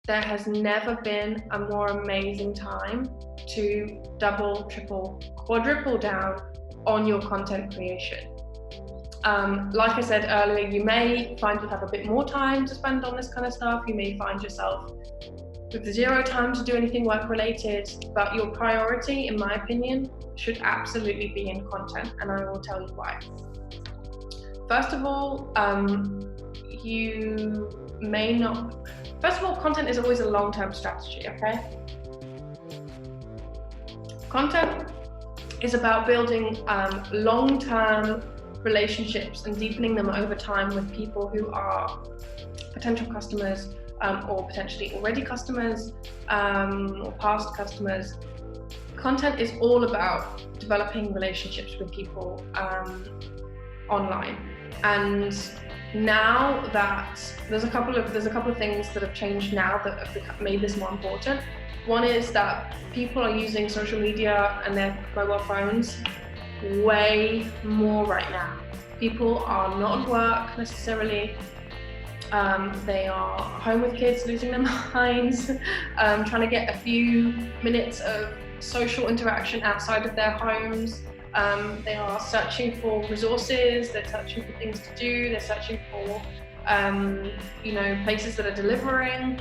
there has never been a more amazing time to double, triple, quadruple down on your content creation. Like I said earlier, you may find you have a bit more time to spend on this kind of stuff. You may find yourself with zero time to do anything work related, but your priority, in my opinion, should absolutely be in content, and I will tell you why. First of all, content is always a long-term strategy, okay? Content is about building long-term relationships and deepening them over time with people who are potential customers, or potentially already customers, or past customers. Content is all about developing relationships with people online. And now that there's a couple of things that have changed now that have made this more important. One is that people are using social media and their mobile phones way more right now. People are not at work necessarily. They are home with kids, losing their minds, trying to get a few minutes of social interaction outside of their homes. They are searching for resources, they're searching for things to do, they're searching for places that are delivering.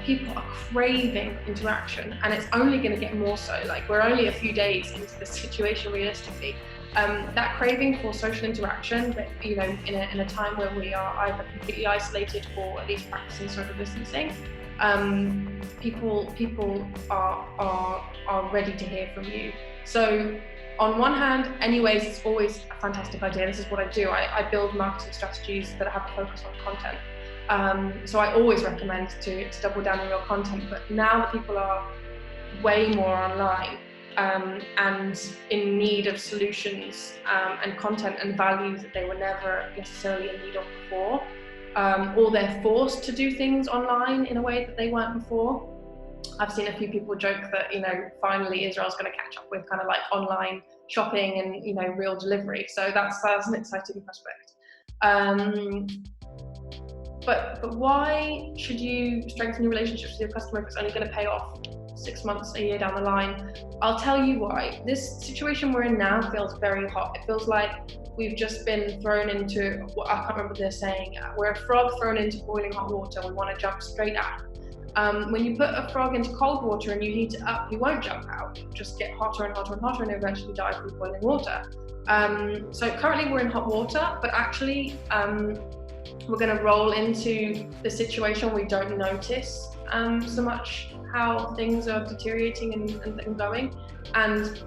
People are craving interaction, and it's only going to get more so. Like, we're only a few days into this situation realistically. That craving for social interaction, that in a time where we are either completely isolated or at least practicing social distancing, people are ready to hear from you. So on one hand, anyways, it's always a fantastic idea. This is what I do. I build marketing strategies that have a focus on content. So I always recommend to double down on your content, but now that people are way more online, and in need of solutions and content and value that they were never necessarily in need of before, or they're forced to do things online in a way that they weren't before. I've seen a few people joke that finally Israel's going to catch up with kind of like online shopping and real delivery. So that's an exciting prospect. But why should you strengthen your relationships with your customer if it's only going to pay off 6 months, a year down the line? I'll tell you why. This situation we're in now feels very hot. It feels like we've just been thrown into, I can't remember what they're saying, we're a frog thrown into boiling hot water. We want to jump straight out. When you put a frog into cold water and you heat it up, you won't jump out. You'll just get hotter and hotter and hotter and eventually die from boiling water. So currently we're in hot water, but actually we're going to roll into the situation where we don't notice so much how things are deteriorating and going. And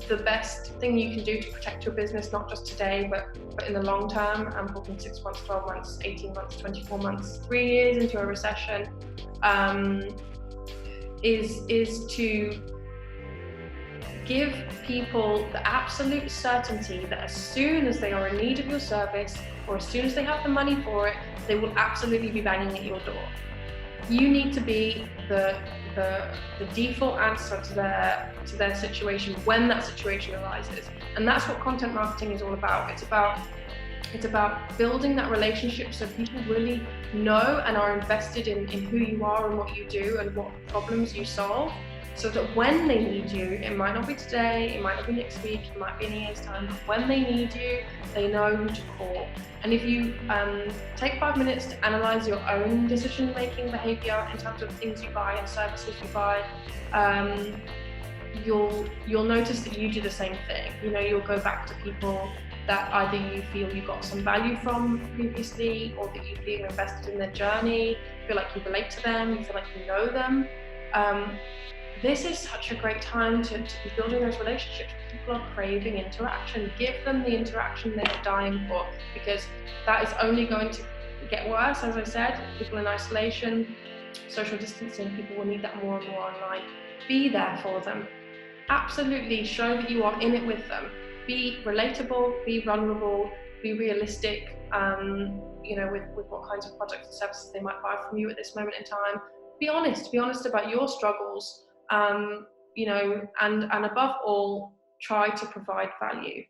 the best thing you can do to protect your business, not just today, but in the long term, I'm talking 6 months, 12 months, 18 months, 24 months, 3 years into a recession, is to give people the absolute certainty that as soon as they are in need of your service, or as soon as they have the money for it, they will absolutely be banging at your door. You need to be the default answer to their situation when that situation arises. And that's what content marketing is all about. It's about building that relationship so people really know and are invested in who you are and what you do and what problems you solve, so that when they need you, it might not be today, it might not be next week, it might be in a year's time, but when they need you, they know who to call. And if you take 5 minutes to analyze your own decision-making behavior in terms of things you buy and services you buy, you'll notice that you do the same thing. You'll go back to people that either you feel you got some value from previously, or that you feel invested in their journey, feel like you relate to them, you feel like you know them. This is such a great time to be building those relationships. People are craving interaction. Give them the interaction they're dying for, because that is only going to get worse. As I said, people in isolation, social distancing, people will need that more and more online. Be there for them. Absolutely show that you are in it with them. Be relatable, be vulnerable, be realistic, with what kinds of products and services they might buy from you at this moment in time. Be honest about your struggles, and above all, try to provide value.